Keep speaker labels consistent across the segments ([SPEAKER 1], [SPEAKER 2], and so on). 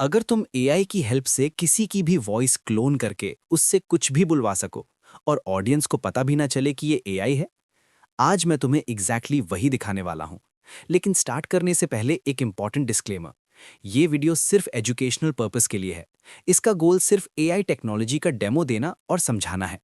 [SPEAKER 1] अगर तुम एआई की हेल्प से किसी की भी वॉइस क्लोन करके उससे कुछ भी बुलवा सको और ऑडियंस को पता भी ना चले कि ये एआई है, आज मैं तुम्हें वही दिखाने वाला हूं। लेकिन स्टार्ट करने से पहले एक इंपॉर्टेंट डिस्क्लेमर। ये वीडियो सिर्फ एजुकेशनल पर्पस के लिए है। इसका गोल सिर्फ एआई टेक्नोलॉजी का डेमो देना और समझाना है।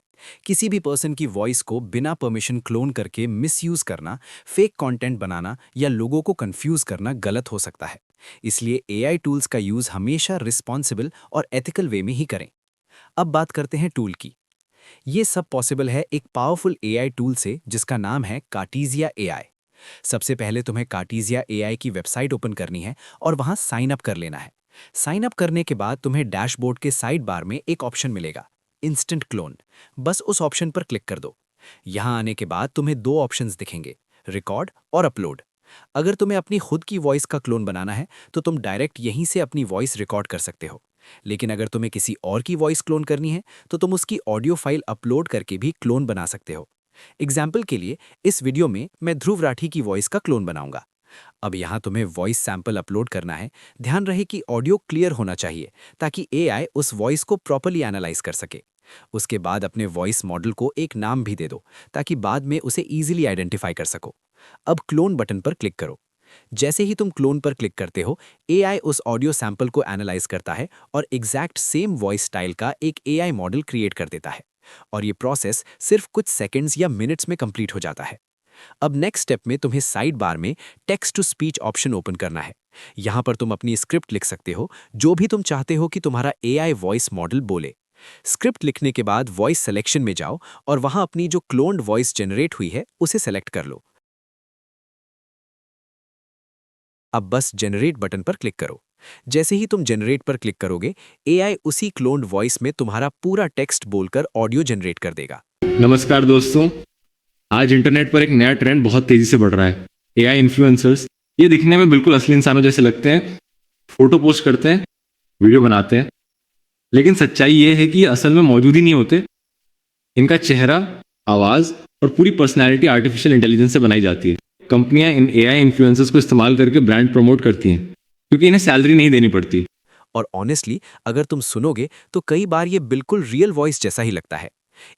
[SPEAKER 1] किसी भी पर्सन की वॉइस को बिना परमिशन क्लोन करके मिसयूज करना, फेक कंटेंट बनाना या लोगों को कंफ्यूज करना गलत हो सकता है। इसलिए एआई टूल्स का यूज हमेशा रिस्पॉन्सिबल और एथिकल वे में ही करें। अब बात करते हैं टूल की। ये सब पॉसिबल है एक पावरफुल एआई टूल से जिसका नाम है कार्टेसिया एआई। सबसे पहले तुम्हें कार्टेसिया एआई की वेबसाइट ओपन करनी है और वहां साइन अप कर लेना है। साइन अप करने के बाद तुम्हें डैशबोर्ड के साइड बार में एक ऑप्शन मिलेगा, इंस्टेंट क्लोन। बस उस ऑप्शन पर क्लिक कर दो। यहां आने के बाद तुम्हें दो ऑप्शंस दिखेंगे, रिकॉर्ड और अपलोड। अगर तुम्हें अपनी खुद की वॉइस का क्लोन बनाना है तो तुम डायरेक्ट यहीं से अपनी वॉइस रिकॉर्ड कर सकते हो। लेकिन अगर तुम्हें किसी और की वॉइस क्लोन करनी है तो तुम उसकी ऑडियो फाइल अपलोड करके भी क्लोन बना सकते हो। एग्जाम्पल के लिए इस वीडियो में मैं ध्रुव राठी की वॉइस का क्लोन बनाऊंगा। अब यहाँ तुम्हें वॉइस सैंपल अपलोड करना है। ध्यान रहे कि ऑडियो क्लियर होना चाहिए ताकि एआई उस वॉइस को प्रॉपर्ली एनालाइज कर सके। उसके बाद अपने वॉइस मॉडल को एक नाम भी दे दो ताकि बाद में उसे इजीली आइडेंटिफाई कर सको। अब क्लोन बटन पर क्लिक करो। जैसे ही तुम क्लोन पर क्लिक करते हो, एआई उस ऑडियो सैंपल को एनालाइज करता है और एग्जैक्ट सेम वॉइस स्टाइल का एक एआई मॉडल क्रिएट कर देता है। और ये प्रोसेस सिर्फ कुछ सेकंड्स या मिनट्स में कंप्लीट हो जाता है। अब नेक्स्ट स्टेप में तुम्हें साइड बार में text to speech option open करना है। यहाँ पर तुम अपनी स्क्रिप्ट लिख सकते हो, जो भी तुम चाहते हो कि तुम्हारा एआई वॉइस मॉडल बोले। स्क्रिप्ट लिखने के बाद वॉइस सिलेक्शन में जाओ और वहां अपनी जो क्लोन्ड वॉइस जनरेट हुई है उसे सेलेक्ट कर लो। अब बस जनरेट बटन पर क्लिक करो। जैसे ही तुम जनरेट पर क्लिक करोगे, एआई उसी क्लोन्ड वॉइस में तुम्हारा पूरा टेक्स्ट बोलकर ऑडियो जनरेट कर देगा।
[SPEAKER 2] नमस्कार दोस्तों, आज इंटरनेट पर एक नया ट्रेंड बहुत तेजी से बढ़ रहा है। AI influencers. ये दिखने में बिल्कुल असली इंसानों जैसे लगते हैं, फोटो पोस्ट करते हैं, वीडियो बनाते हैं, लेकिन सच्चाई ये है कि ये असल में मौजूद ही नहीं होते। इनका चेहरा, आवाज और पूरी पर्सनैलिटी आर्टिफिशियल इंटेलिजेंस से बनाई जाती है। कंपनियां इन एआई इन्फ्लुएंसर्स को इस्तेमाल करके ब्रांड प्रमोट करती हैं, क्योंकि इन्हें सैलरी नहीं देनी पड़ती।
[SPEAKER 1] और ऑनेस्टली अगर तुम सुनोगे तो कई बार ये बिल्कुल रियल वॉइस जैसा ही लगता है।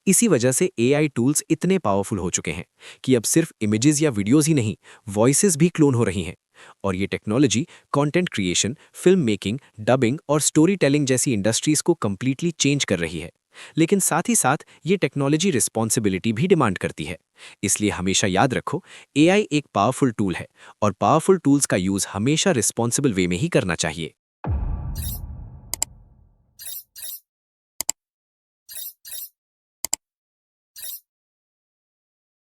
[SPEAKER 1] इसी वजह से एआई टूल्स इतने पावरफुल हो चुके हैं कि अब सिर्फ इमेजेस या वीडियोस ही नहीं, वॉइसेस भी क्लोन हो रही हैं। और ये technology content creation, film making, dubbing और स्टोरी टेलिंग जैसी इंडस्ट्रीज को कंप्लीटली चेंज कर रही है। लेकिन साथ ही साथ ये टेक्नोलॉजी रिस्पॉन्सिबिलिटी भी डिमांड करती है। इसलिए हमेशा याद रखो, एआई एक पावरफुल टूल है और पावरफुल टूल्स का यूज हमेशा रिस्पॉन्सिबल वे में ही करना चाहिए।